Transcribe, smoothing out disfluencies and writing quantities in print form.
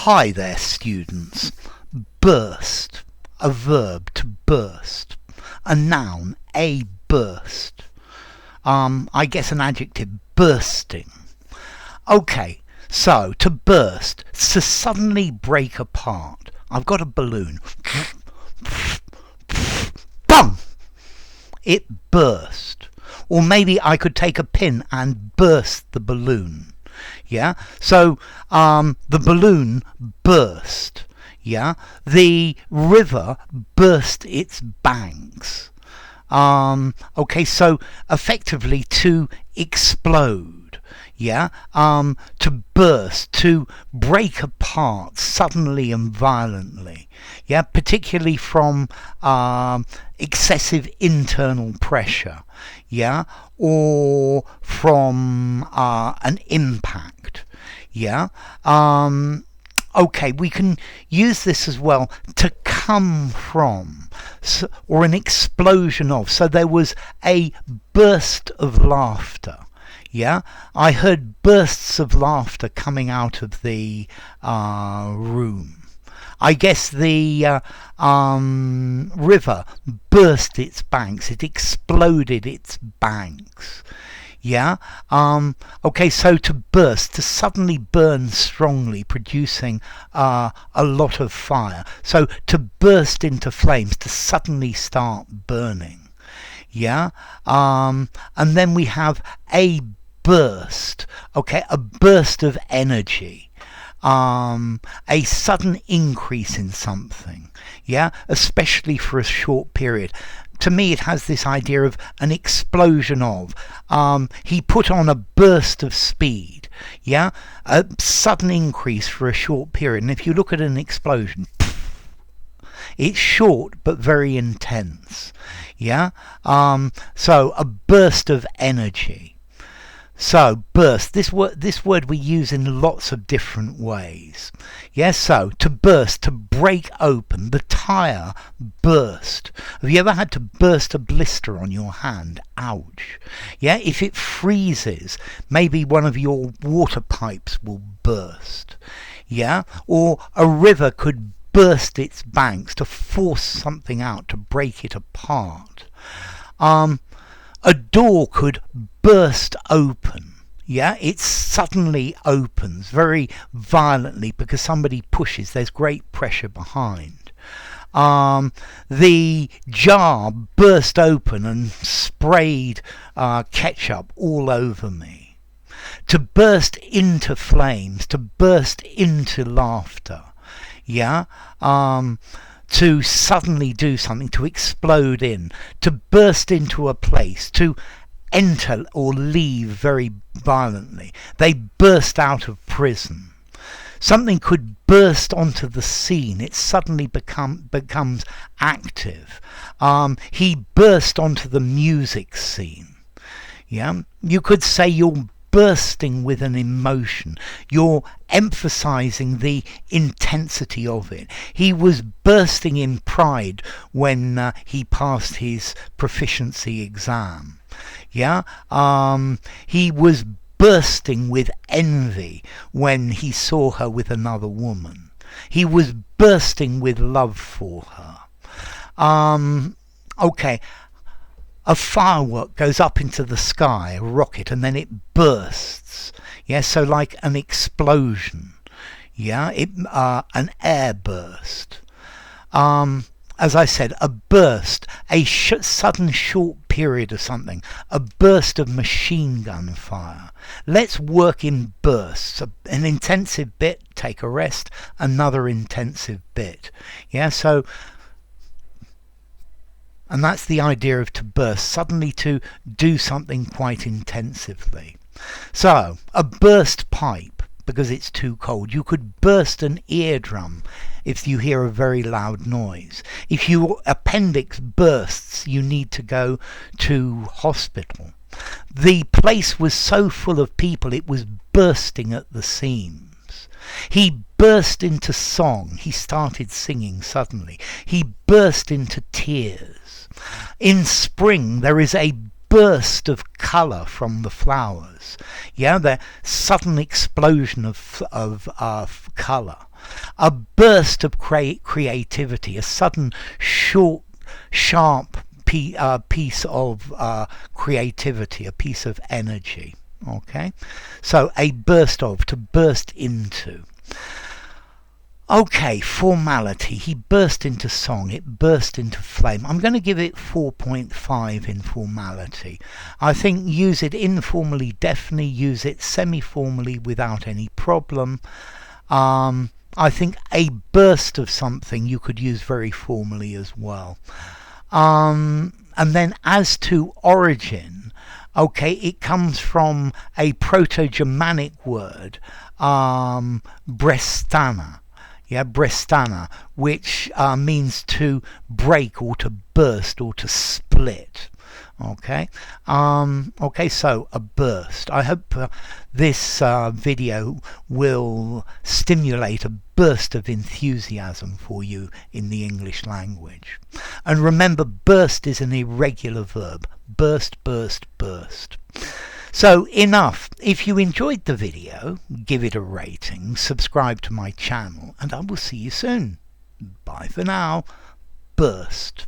Hi there, students. Burst, a verb, to burst. A noun, a burst. I guess an adjective, bursting. Okay, so to burst, to suddenly break apart. I've got a balloon. Bum! It burst. Or maybe I could take a pin and burst the balloon. Yeah, so the balloon burst. Yeah, the river burst its banks. Okay, so effectively to explode. Yeah, to burst, to break apart suddenly and violently. Yeah, particularly from excessive internal pressure. Yeah, or from an impact. Yeah. Okay, we can use this as well, to come from, or an explosion of. So there was a burst of laughter. Yeah, I heard bursts of laughter coming out of the room. I guess the river burst its banks. It exploded its banks. Yeah. Okay, so to burst, to suddenly burn strongly, producing a lot of fire. So to burst into flames, to suddenly start burning. Yeah. And then we have a burst. Okay, a burst of energy. A sudden increase in something. Yeah, especially for a short period. To me, it has this idea of an explosion of. He put on a burst of speed. Yeah, a sudden increase for a short period. And if you look at an explosion, it's short but very intense. Yeah, so a burst of energy. So, burst, this word we use in lots of different ways. Yes, so, to burst, to break open, the tyre burst. Have you ever had to burst a blister on your hand? Ouch. Yeah, if it freezes, maybe one of your water pipes will burst. Yeah, or a river could burst its banks to force something out, to break it apart. A door could burst open. Yeah, it suddenly opens very violently because somebody pushes. There's great pressure behind. The jar burst open and sprayed ketchup all over me. To burst into flames, to burst into laughter. Yeah. To suddenly do something, to explode in, to burst into a place, to enter or leave very violently. They burst out of prison. Something could burst onto the scene. It suddenly becomes active. He burst onto the music scene. Yeah, you could say you're bursting with an emotion. You're emphasizing the intensity of it. He was bursting in pride when he passed his proficiency exam. Yeah, he was bursting with envy when he saw her with another woman. He was bursting with love for her. Okay. A firework goes up into the sky, a rocket, and then it bursts. Yeah, so like an explosion. Yeah, an air burst. As I said, a burst, a sudden short period of something, a burst of machine gun fire. Let's work in bursts. An intensive bit, take a rest, another intensive bit. Yeah, so. And that's the idea of to burst, suddenly to do something quite intensively. So, a burst pipe, because it's too cold. You could burst an eardrum if you hear a very loud noise. If your appendix bursts, you need to go to hospital. The place was so full of people, it was bursting at the seams. He burst into song. He started singing suddenly. He burst into tears. In spring there is a burst of colour from the flowers. Yeah, the sudden explosion of colour. A burst of creativity, a sudden short, sharp piece of creativity, a piece of energy. Okay, so a burst of, to burst into. Okay, formality. He burst into song. It burst into flame. I'm going to give it 4.5 in formality. I think use it informally, definitely use it semi-formally without any problem. I think a burst of something you could use very formally as well. And then as to origin, okay, it comes from a Proto-Germanic word, brestana. Yeah, brestana, which means to break or to burst or to split. Okay, okay, so a burst. I hope this video will stimulate a burst of enthusiasm for you in the English language. And remember, burst is an irregular verb. Burst, burst, burst. So enough. If you enjoyed the video, give it a rating, subscribe to my channel, and I will see you soon. Bye for now. Burst.